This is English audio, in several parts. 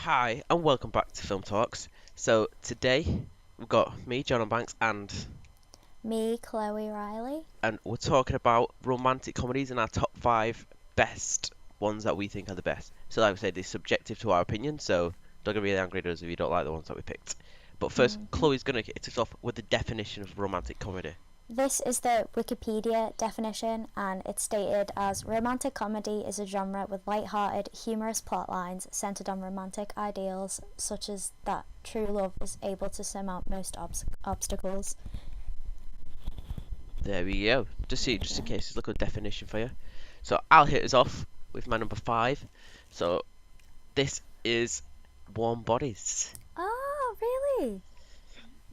Hi, and welcome back to Film Talks. So today we've got me, John Banks, Me, Chloe Riley. and we're talking about romantic comedies and our top five best ones that we think are the best. So like I said, it's subjective to our opinion, so don't get really angry at us if you don't like the ones that we picked. But first, Chloe's gonna get us off with the definition of romantic comedy. This is the Wikipedia definition, and it's stated as romantic comedy is a genre with light-hearted, humorous plot lines centered on romantic ideals, such as that true love is able to surmount most obstacles. There we go. Just in case, look at the definition for you. So I'll hit us off with my number five. So this is Warm Bodies. Oh, really?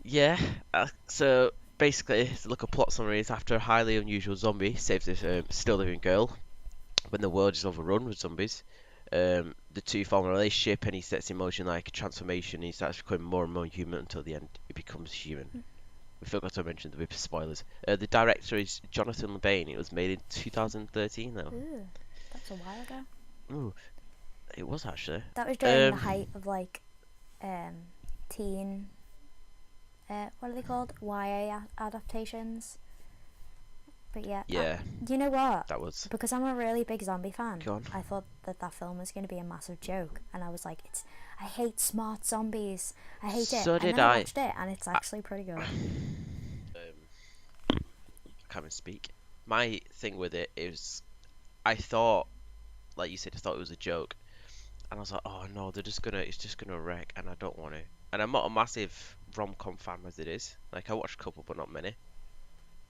Yeah, so basically, to look at plot summaries, after a highly unusual zombie saves this still living girl when the world is overrun with zombies, the two form a relationship and he sets in motion like a transformation. He starts becoming more and more human until the end he becomes human. We forgot to mention the with spoilers. The director is Jonathan LeBain. It was made in 2013 though. Ooh, that's a while ago. Ooh, it was actually. That was during the height of teen. What are they called? YA adaptations. But yeah. Yeah. You know what? That was. Because I'm a really big zombie fan. Go on. I thought that film was going to be a massive joke, and I was like, I hate smart zombies. I hate it. So and did then I I. watched it, and it's actually pretty good. I can't even speak. My thing with it is, I thought, like you said, I thought it was a joke, and I was like, oh no, it's just gonna wreck, and I don't want to. And I'm not a massive rom-com fan as it is. Like I watched a couple, but not many.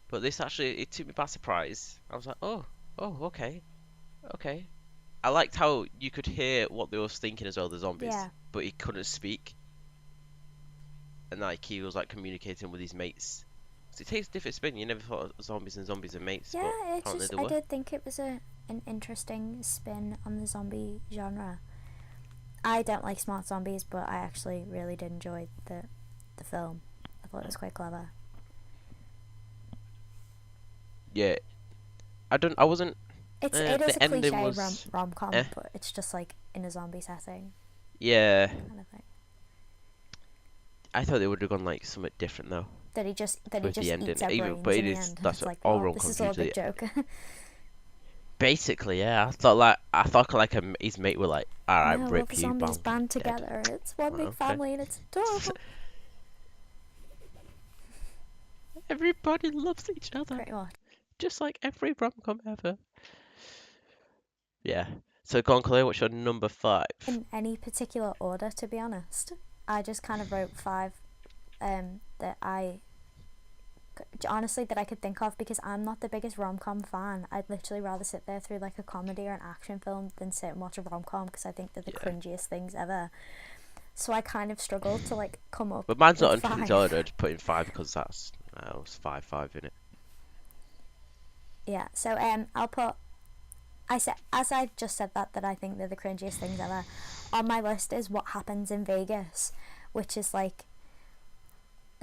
But this actually, it took me by surprise. I was like, oh, okay. I liked how you could hear what they were thinking as well, the zombies, Yeah. but he couldn't speak, and like he was like communicating with his mates. So it takes a different spin. You never thought zombies and zombies are mates, Yeah, but it's apparently just they I were. did think it was an interesting spin on the zombie genre. I don't like smart zombies, but I actually really did enjoy the film. I thought it was quite clever. Yeah, I wasn't. It is The a ending cliche was. rom-com, Eh. but it's just like in a zombie setting Yeah, kind of thing. I thought they would have gone like something different though That he just with the ending. eats our Even, brains but in it the is end. that's It's like, all oh, rom this coms is all a usually. big joke. Basically, yeah. I thought like his mate were like, all right, No, all rip the you, zombies bang, band dead. together. It's one big Okay. family, and it's adorable. Everybody loves each other, Pretty much. just like every rom-com ever. Yeah. So go on, Chloe, what's your number five? In any particular order, to be honest, I just kind of wrote five that I honestly that I could think of, because I'm not the biggest rom-com fan. I'd literally rather sit there through like a comedy or an action film than sit and watch a rom-com, because I think they're the cringiest things ever. So I kind of struggled to like come up. But mine's not with in five. order. I'd put in five because that's it was 5-5 in it. Yeah. So I'll put. I said, as I just said that I think they're the cringiest things ever. On my list is What Happens in Vegas, which is like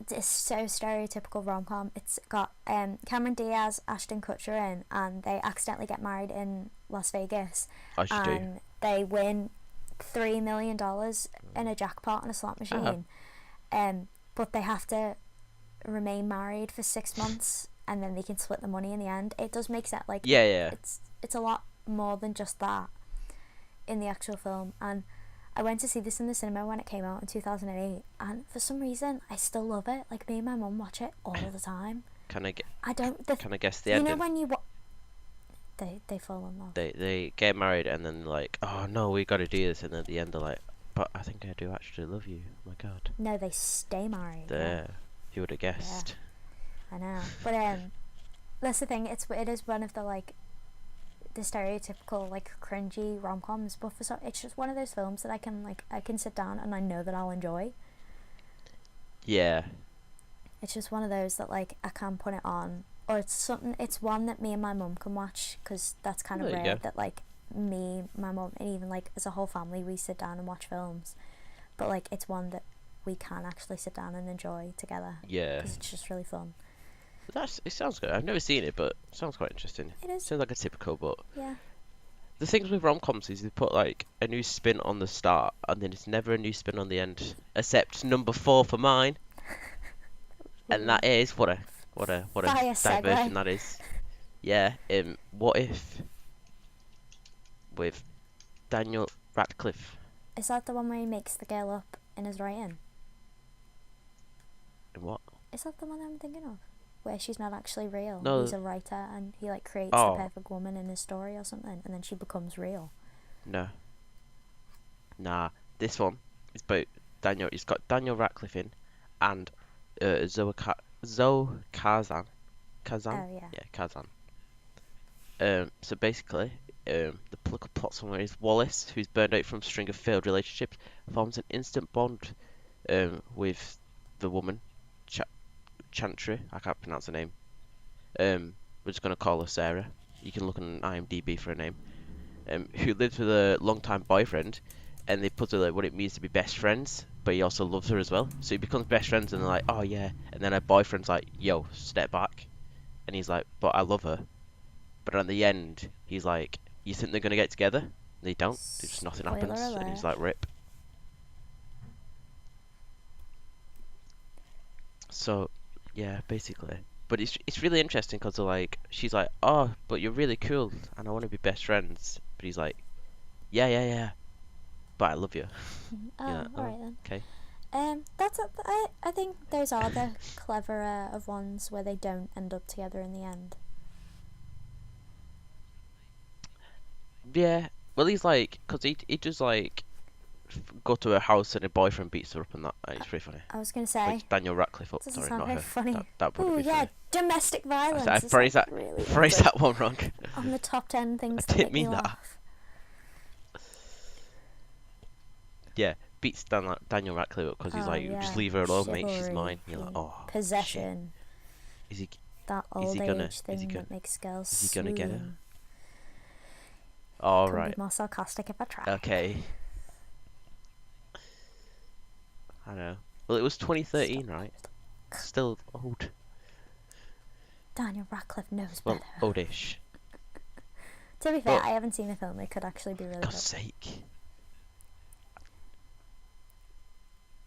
this so stereotypical rom-com. It's got Cameron Diaz, Ashton Kutcher in, and they accidentally get married in Las Vegas, As you do. and they win $3 million in a jackpot on a slot machine. But they have to remain married for 6 months, and then they can split the money in the end. It does make sense. Like Yeah. it's a lot more than just that in the actual film. And I went to see this in the cinema when it came out in 2008, and for some reason I still love it. Like, me and my mum watch it all the time. Can I guess the you ending? know when they fall in love. They get married and then like, oh no, we got to do this, and then at the end they're like, but I think I do actually love you. Oh my god. No, they stay married. There, you would have guessed. Yeah, I know. But that's the thing. It is one of the like the stereotypical like cringy rom-coms, but it's just one of those films that I can sit down and I know that I'll enjoy. Yeah. It's just one of those that like I can put it on, or it's one that me and my mum can watch, because that's kind of There you rare go. that like me, my mum, and even like as a whole family we sit down and watch films. But like it's one that we can actually sit down and enjoy together, Yeah. because it's just really fun. It sounds good. I've never seen it, but it sounds quite interesting. It is. Sounds like a typical, but Yeah. the things with rom-coms is they put like a new spin on the start, and then it's never a new spin on the end, except number 4 for mine, and Ooh. that is what a Fire diversion segue. that is. Yeah. What if with Daniel Radcliffe? Is that the one where he makes the girl up in his writing? And what? Is that the one I'm thinking of? Where she's not actually real. No. He's a writer and he like creates the Oh perfect woman in his story or something, and then she becomes real. no. Nah. This one is about Daniel. He's got Daniel Radcliffe in, and Zoe Kazan. Kazan. Oh yeah. Yeah, Kazan. So basically, the plot somewhere is Wallace, who's burned out from a string of failed relationships, forms an instant bond with the woman, Chantry. I can't pronounce her name. We're just gonna call her Sarah. You can look on IMDb for her name. Who lives with a long-time boyfriend, and they put her like what it means to be best friends, but he also loves her as well. So he becomes best friends, and they're like, oh yeah, and then her boyfriend's like, yo, step back, and he's like, but I love her. But at the end, he's like, you think they're gonna get together? And they don't. Just nothing Spoiler happens, and he's alert. like, rip. So, yeah, basically. But it's really interesting because like she's like, oh, but you're really cool, and I want to be best friends. But he's like, yeah, yeah, yeah, but I love you. Oh, Yeah. Oh, alright then. okay. I think those are the cleverer of ones where they don't end up together in the end. Yeah. Well, he's like, cause he does like go to her house and her boyfriend beats her up and that. And it's pretty funny. I was gonna say, Like Daniel Radcliffe up. doesn't Sorry, sound not very her. funny. That wouldn't Ooh be yeah, funny. domestic violence. I Is phrased like that really phrased good. that one wrong. On the top 10 I things that didn't make me mean that. laugh. Yeah, beats Daniel Radcliffe up because he's Oh like, yeah, just leave her alone, mate. She's chivalry, mine. You're like, oh shit. possession, Is he that is he old gonna age thing gonna that makes girls is he gonna get her? swoon. All Couldn't right. be more sarcastic if I tried. Okay. I know. Well, it was 2013, Stop. right? Still old. Daniel Radcliffe knows Well, better. oldish. To be fair, But I haven't seen the film. It could actually be really God's good. sake.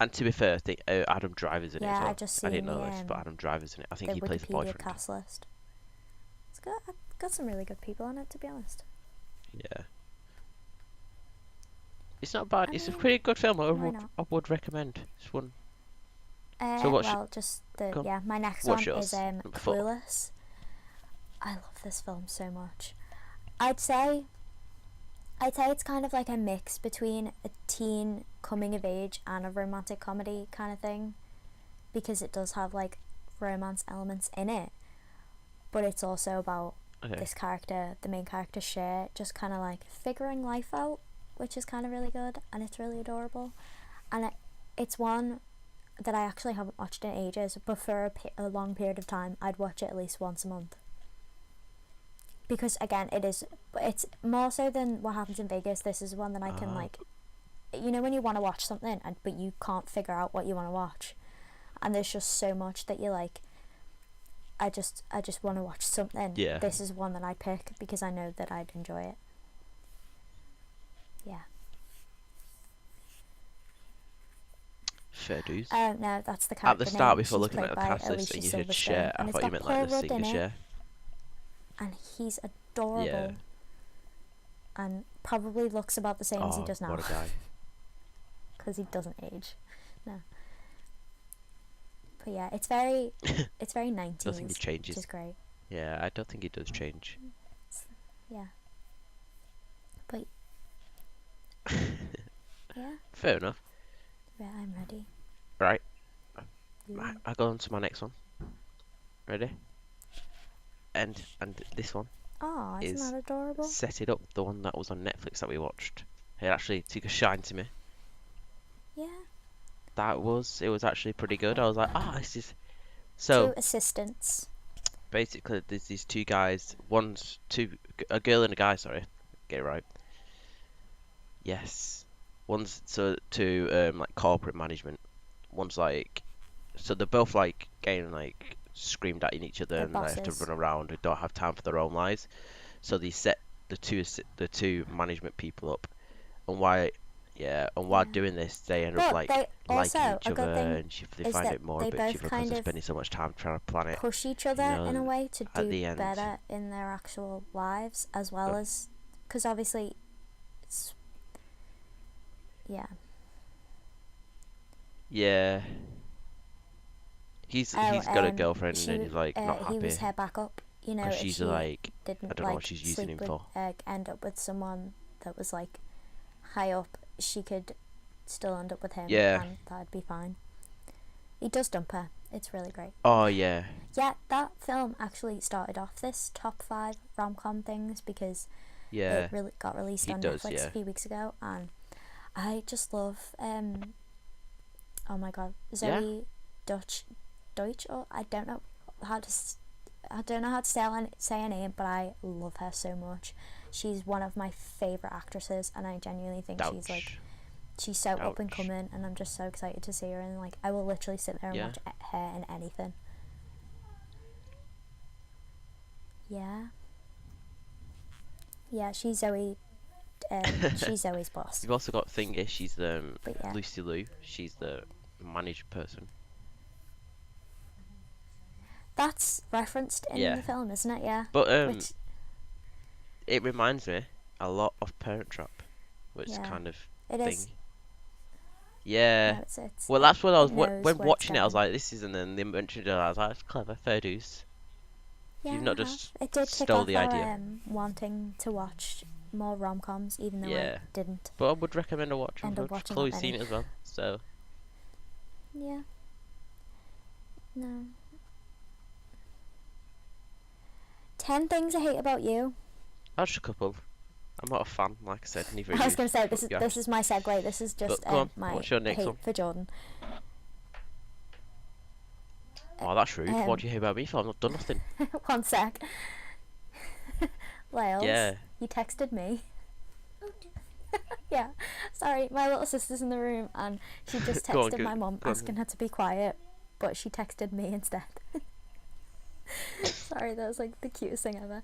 And to be fair, I think Adam Driver's in it as Yeah, well. I just I didn't seen know this, but Adam Driver's in it. I think the he plays the Wikipedia boyfriend. cast list. Got some really good people on it, to be honest. Yeah. It's not bad. I It's a mean, pretty good film. why not? I would recommend. It's one. So what's Well, just go on. my next What's one is yours? Number 4. Clueless. I love this film so much. I'd say it's kind of like a mix between a teen coming of age and a romantic comedy kind of thing, because it does have like romance elements in it, but it's also about this character, the main character Cher, just kind of like figuring life out, which is kind of really good, and it's really adorable. And it's one that I actually haven't watched in ages, but for a long period of time I'd watch it at least once a month, because again it's more so than What Happens in Vegas. This is one that I can like, you know, when you want to watch something but you can't figure out what you want to watch, and there's just so much that you're like, I just want to watch something. Yeah. This is one that I pick because I know that I'd enjoy it. Yeah. Fair dues. Oh no, that's the character At the start, name. before She's looking at played the by cast list Alicia and you heard Silverstone, Cher, I and it's thought you got meant Paul like the Rudd in singer it, Cher. and he's adorable. Yeah. And probably looks about the same as he Oh, does now, what a guy. because he doesn't age. No. But yeah, it's very 90s, Don't think he which changes. is great. Yeah, I don't think he does change. Yeah. But yeah, Fair enough. yeah, I'm ready. Right. Yeah. I go on to my next one. Ready? And this one Oh, isn't is that adorable? Set It Up, the one that was on Netflix that we watched. It actually took a shine to me. Yeah. It was actually pretty good. I was like, this is so. 2 assistants. Basically, there's these 2 guys. A girl and a guy. Sorry, get it right. Yes, one's to like corporate management. One's like, so they're both like getting like screamed at each other, They're and they have to bosses. run around and don't have time for their own lives. So they set the two management people up, and why and while Yeah. doing this they end up But like they liking also, each a other, good thing and they is find that it more a they bit both cheaper because kind they're of spending so much time trying to plan it, push each you other in a know. way to At do the end, better in their actual lives, as well uh, as, because obviously it's, yeah. yeah, Oh, he's got a girlfriend and he's like not he was happy her backup. You know, because if she's she like, I didn't don't know what like she's using sleep him with, for. end up with someone that was like high up, she could still end up with him, Yeah. and that'd be fine. He does dump her. It's really great. Oh yeah. Yeah, that film actually started off this top 5 rom-com things because it Yeah. really got released He on does. Netflix a Yeah. few weeks ago, and I just love oh my god, Yeah. Zoe Deutsch, or how to I don't know how to say her name, but I love her so much. She's one of my favorite actresses, and I genuinely think Ouch. she's so up and Ouch. coming, and I'm just so excited to see her. And like, I will literally sit there and Yeah. watch her in anything. Yeah, yeah, she's Zoe's boss. You've also got Thingy. She's the But yeah, Lucy Liu. She's the managed person. that's referenced in Yeah. the film, isn't it? Yeah, But which, it reminds me a lot of Parent Trap, which yeah, kind of it is. thing. Yeah. No, it's Well, that's what I it was knows when where it's watching it. I was going. like, this isn't. And they mentioned it. I was like, that's clever, fair dues. You've Yeah, not I have. just It did kick stole off the our idea. wanting to watch more rom-coms, even though I Yeah. didn't But I would recommend a watch. end up watching that Chloe's seen many. it as well, so Yeah, no. 10 things I hate about you. I'll just a couple. I'm not a fan, like I said. Neither are I was you. gonna say But yeah. this is my segue. This is But just go on. my What's your next hate one? for Jordan. Oh, that's rude. What do you hear about me for? I've not done nothing. One sec. Wales, Yeah. you texted me. Yeah, sorry, my little sister's in the room and she just Go on. texted my mum Go asking on. her to be quiet, but she texted me instead. Sorry, that was like the cutest thing ever.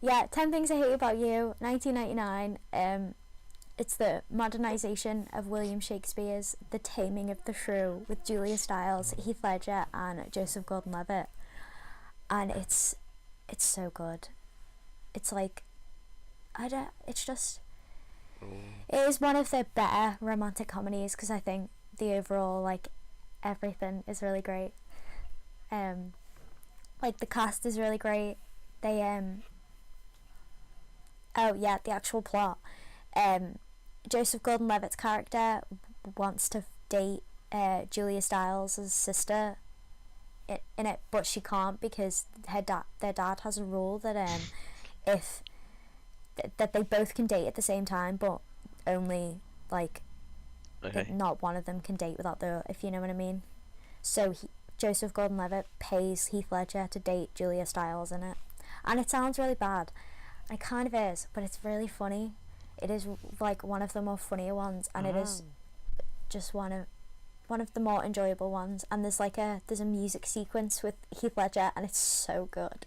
Yeah, 10 Things I Hate About You, 1999. It's the modernisation of William Shakespeare's The Taming of the Shrew with Julia Stiles, Heath Ledger, and Joseph Gordon-Levitt, and it's so good. It's like, it's just, it is one of the better romantic comedies because I think the overall, like, everything is really great. Like, the cast is really great. They oh yeah, the actual plot. Joseph Gordon-Levitt's character wants to date Julia Stiles' sister in it, but she can't because their dad has a rule that if that they both can date at the same time, but only like Okay. not one of them can date without the, if you know what I mean. So Joseph Gordon-Levitt pays Heath Ledger to date Julia Stiles in it, and it sounds really bad. It kind of is, but it's really funny. It is like one of the more funnier ones, and it is just one of the more enjoyable ones. And there's a music sequence with Heath Ledger, and it's so good.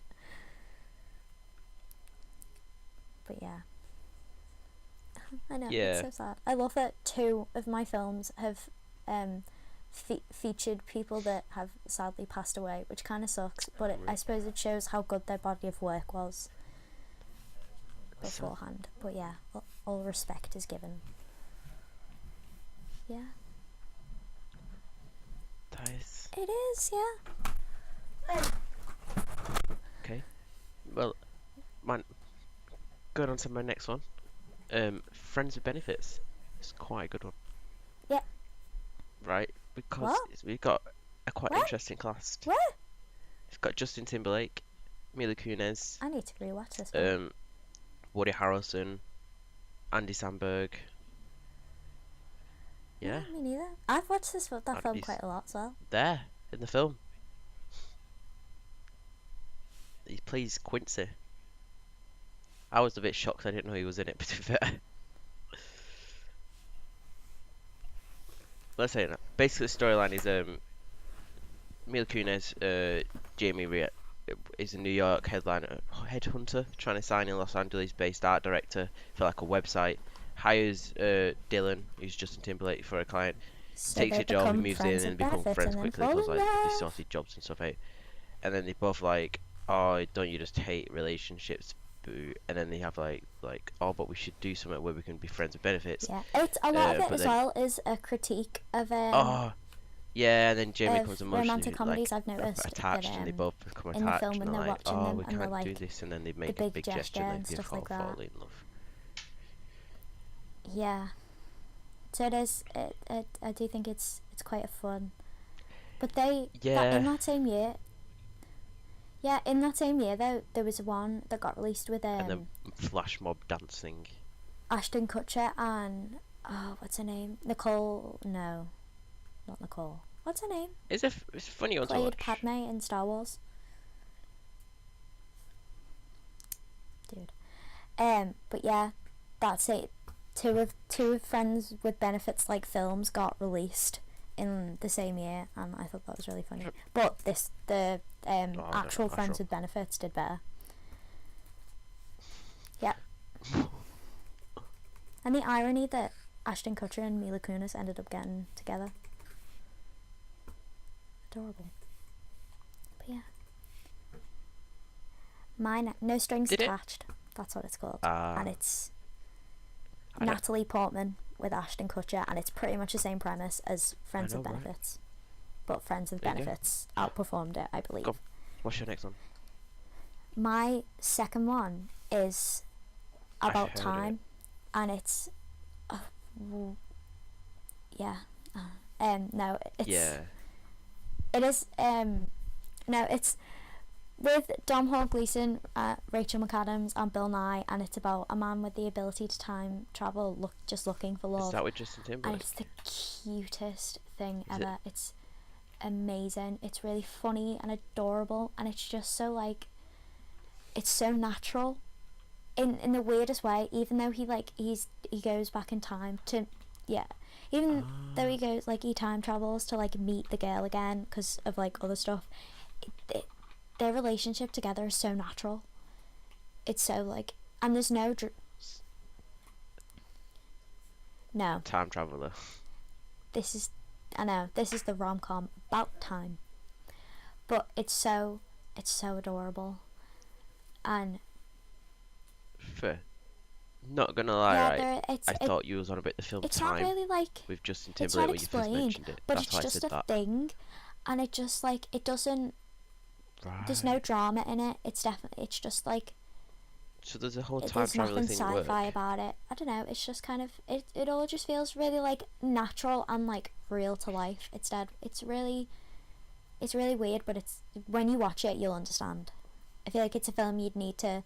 But yeah, I know, it's Yeah. so sad. I love that 2 of my films have featured people that have sadly passed away, which kind of sucks. But I suppose it shows how good their body of work was beforehand. But yeah, all respect is given. Yeah, Nice. it is. Yeah. Okay. Well, going on to my next one. Friends with Benefits. It's quite a good one. Yeah. Right? Because What? we've got a quite What? interesting cast. What? It's got Justin Timberlake, Mila Kunis, I need to rewatch this one. Woody Harrelson, Andy Samberg. Yeah. No, me neither. I've watched that film He's quite a lot as well. there in the film. He plays Quincy. I was a bit shocked I didn't know he was in it, but to be fair. Let's say that. Basically, the storyline is Mila Kunis, Jamie is a New York headhunter trying to sign a Los Angeles-based art director for like a website. Hires Dylan, who's Justin Timberlake, for a client. So Takes they a job, he become moves in, friends and with they become benefits friends and then quickly fall because in like they love. sorted jobs and stuff out. And then they both like, oh, don't you just hate relationships? Boo. And then they have like, oh, but we should do something where we can be friends with benefits. Yeah, it's a lot of it But as then, well is a critique oh, yeah, and then Jamie of becomes romantic emotionally comedies. I've noticed that attached, and they both become in the film attached, and when they're they're like, watching oh, them we and they're can't do like this, and then they the make a big big gesture gesture, and and they stuff like fall that. in love. Yeah, so it is. I do think it's quite a fun. But they that Yeah, in that same year, yeah, in that same year though, there was one that got released with and then flash mob dancing. Ashton Kutcher and what's her name? Nicole? No, not Nicole. What's her name? It's a funny one to Played watch. Padme in Star Wars. Dude. But yeah, that's it. Two of Friends with Benefits like films got released in the same year, and I thought that was really funny. But the Oh, actual Friends actual. with Benefits did better. Yeah. And the irony that Ashton Kutcher and Mila Kunis ended up getting together. Adorable. But yeah. Mine, No Strings Did it? Attached. That's what it's called. Uh, And it's I don't, Natalie Portman with Ashton Kutcher, and it's pretty much the same premise as Friends I know, with right? Benefits. But Friends with There you go. Benefits outperformed it, I believe. Go. What's your next one? My second one is I've About heard of Time, and it's yeah. No, Yeah. it is no, it's with Dom Hall Gleeson, Rachel McAdams, and Bill Nye, and it's about a man with the ability to time travel, just looking for Is love, that with Justin and Timberlake? it's the cutest thing Is it? ever. It's amazing. It's really funny and adorable, and it's just so like, it's so natural, in the weirdest way. Even though he goes back in time to, yeah, even though he goes like he time travels to like meet the girl again because of like other stuff. Their relationship together is so natural. It's so like, and there's no no. Time traveler. This is, I know, this is the rom-com About Time, but it's so adorable, and Fair. Not gonna lie, yeah, right? I thought you was on about the film it's not Time really like, with Justin it's Timberlake not when you first explained, mentioned it. but That's it's why I just said a that. thing, and it just like, it doesn't, there's no Right. drama in it. It's definitely, it's just like, So does the whole time there's traveler nothing thing work? sci-fi about it. I don't know, it's just kind of, it all just feels really like natural and like real to life. It's really weird, but it's, when you watch it you'll understand. I feel like it's a film you'd need to,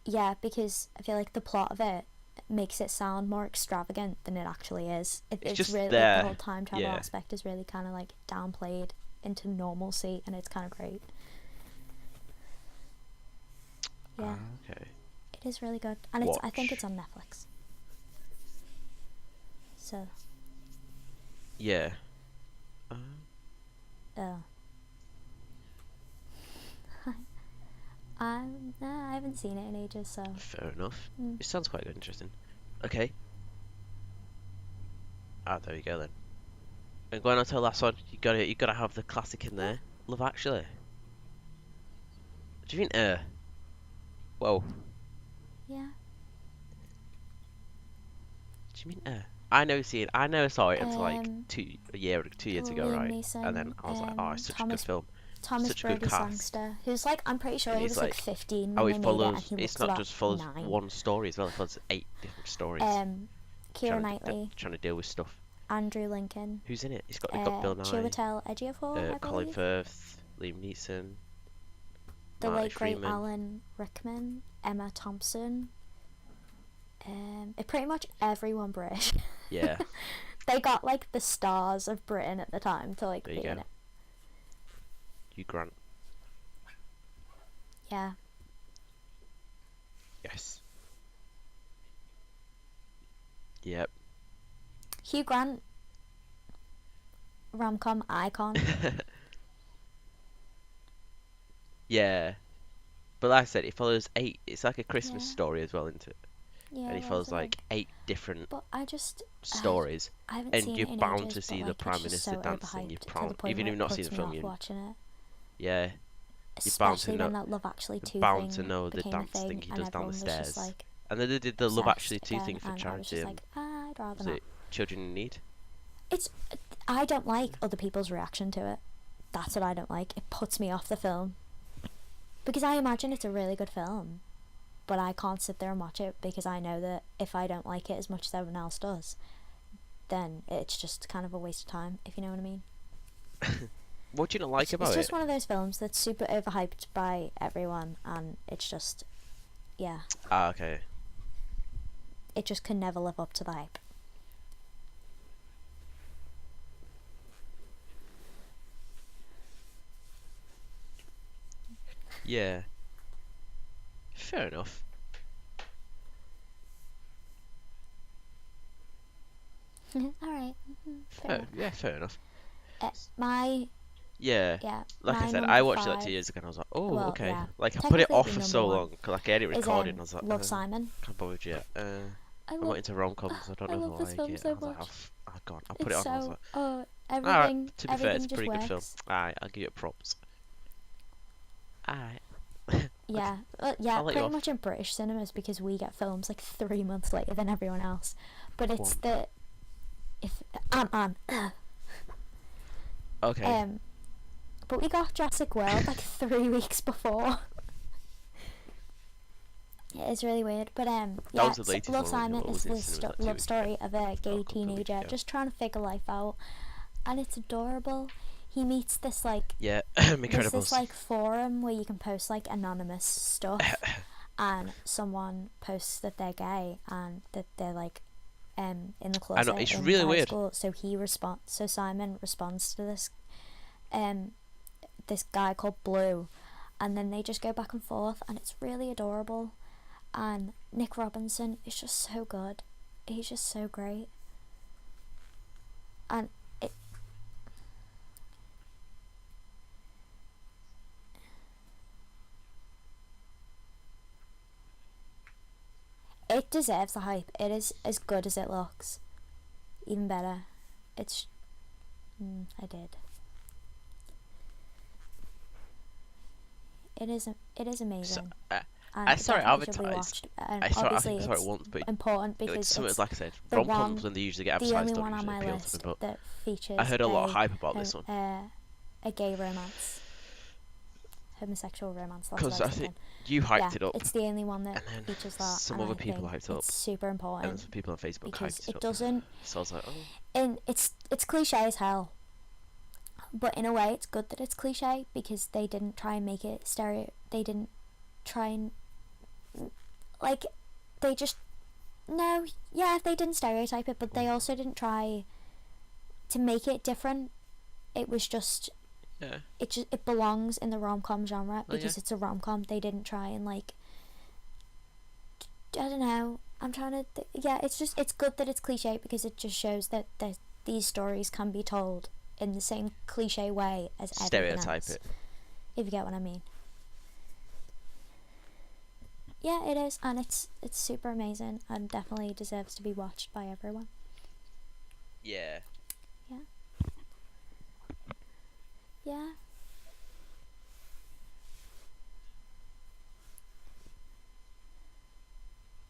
yeah, because I feel like the plot of it makes it sound more extravagant than it actually is. It's just really like, the there. whole time travel Yeah. aspect is really kind of like downplayed into normalcy, and it's kind of great. Yeah, Okay. it is really good, and I think it's on Netflix. So, Yeah. oh. I haven't seen it in ages, so. Fair enough. Mm. It sounds quite good, interesting. Okay. Ah, there you go then. And going on to the last one, you gotta have the classic in there. Love Actually. Do you mean Whoa. Yeah. Do you mean I never saw it until like 2 years ago, Liam right? Neeson, And then I was like, oh, it's such a good film. Thomas Such a good Brody cast. Sangster, who's like, I'm pretty sure And he he's was like like, 15 oh, when it they made it, and follows. he It's looks not about just follows 9. one story as well. It follows 8 different stories. Keira Knightley, Trying to deal with stuff. Andrew Lincoln, Who's in it? It's got Bill Nye, Chiwetel Ejiofor, I Colin believe, Firth, Liam Neeson, the Marty late great Freeman. Alan Rickman, Emma Thompson, pretty much everyone British. Yeah, They got like the stars of Britain at the time to like there be you in go. it. Hugh Grant. Yeah. Yes. Yep. Hugh Grant, rom-com icon. Yeah, but like I said, it follows eight. It's like a Christmas Yeah, story as well, isn't it? And yeah, it that's follows the thing. like eight different But I, stories, I haven't and seen you're it in bound ages, to but see the like it's Prime just Minister so dancing. You overhyped to the prime, point even where if you've it not seen the puts me film, off watching it. yeah, you're bound to Especially know. when that Love Actually You're 2 bound to thing know the became a dance thing thing he and does down the everyone was just stairs. like And then they did the Love Actually obsessed 2 thing again, for and I was charity. just like, I'd rather Was not. it Children in Need? It's I don't like other people's reaction to it. That's what I don't like. It puts me off the film because I imagine it's a really good film, but I can't sit there and watch it because I know that if I don't like it as much as everyone else does, then it's just kind of a waste of time, if you know what I mean. What do you not like It's about just it? one of those films that's super overhyped by everyone, and it's just, yeah, Ah, okay. it just can never live up to the hype. Yeah, fair enough. Alright, fair enough. Yeah, fair enough. My, Yeah, yeah, like I my said, I number watched it like 2 five, years ago, and I was like, oh, well, okay. yeah, Like I put it technically it'd off be for number so one, long, 'cause like I had it is recorded, and I was like, Love Simon. can't bother with it. I I'm not love, into rom-coms. I don't I know if I love this like film it. so I was like, much. oh God, I'll put it It's on. I was so, like, all right. To be fair, it's everything a just pretty good film. works. All right, I'll give you props. All right, okay, Yeah, yeah, I'll let you pretty off. much in British cinemas because we get films like 3 months later than everyone else. But Go it's on. the if Ant-Man, Okay, um, but we got Jurassic World like 3 weeks before. Yeah, it's really weird, but that yeah, was the latest Love one, wasn't it? Simon What is was it in this cinemas like 2 love weeks ago? story of a Or gay a couple of weeks teenager ago? just trying to figure life out, and it's adorable. He meets this like Yeah, there's this Incredibles. like forum where you can post like anonymous stuff, and someone posts that they're gay and that they're like in the I know closet it's in really high weird. school. So Simon responds to um this guy called Blue, and then they just go back and forth, and it's really adorable. And Nick Robinson is just so good. He's just so great, and it deserves the hype. It is as good as it looks, even better. It's I did. It is So, amazing, uh, and I it saw it definitely should be advertised. watched. And I think obviously, I saw it it's once, but important it's because something it's like I said, the rom-coms one, when they usually get the advertised only don't one on usually my appeal to me. list But that I features heard a lot of hype about this one a gay romance, homosexual romance. That's what because I I was think thinking. you Yeah, hyped it up, it's the only one that and then features that, some and other I people think hyped it up, it's super and then important some people on Facebook because hyped it it up. doesn't. So I was like, oh, And it's cliche as hell, but in a way, it's good that it's cliche because they didn't try and make it stereo. They didn't try and like they just no, yeah, they didn't stereotype it, but they also didn't try to make it different. It was just yeah, it belongs in the rom-com genre oh yeah, because it's a rom-com. They didn't try and like I don't know. I'm trying to yeah, it's good that it's cliche because it just shows that these stories can be told in the same cliche way as everything stereotype else. it. If you get what I mean. Yeah, it is, and it's super amazing and definitely deserves to be watched by everyone. Yeah, Yeah. Yeah.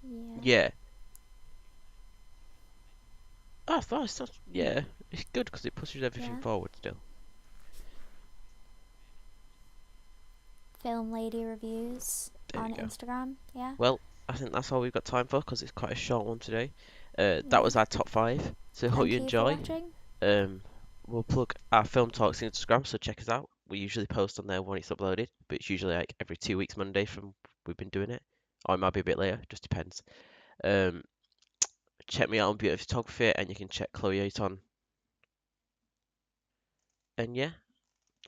Yeah. yeah. Oh, that's yeah. It's good because it pushes everything Yeah. forward still. Filmladyreviews There we on go. Instagram. Yeah. Well, I think that's all we've got time for because it's quite a short one today. That Yeah. was our top five. So hope you Thank you for enjoy. watching. Um, we'll plug our Film Talks Instagram, so check us out. We usually post on there when it's uploaded, but it's usually like every 2 weeks Monday from we've been doing it. Or it might be a bit later, just depends. Um, check me out on Beauty Photography, and you can check Chloe out on, and yeah,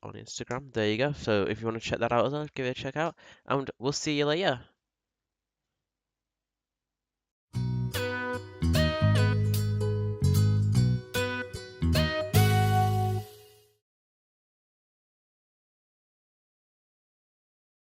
on Instagram. There you go. So if you want to check that out as well, give it a check out, and we'll see you later.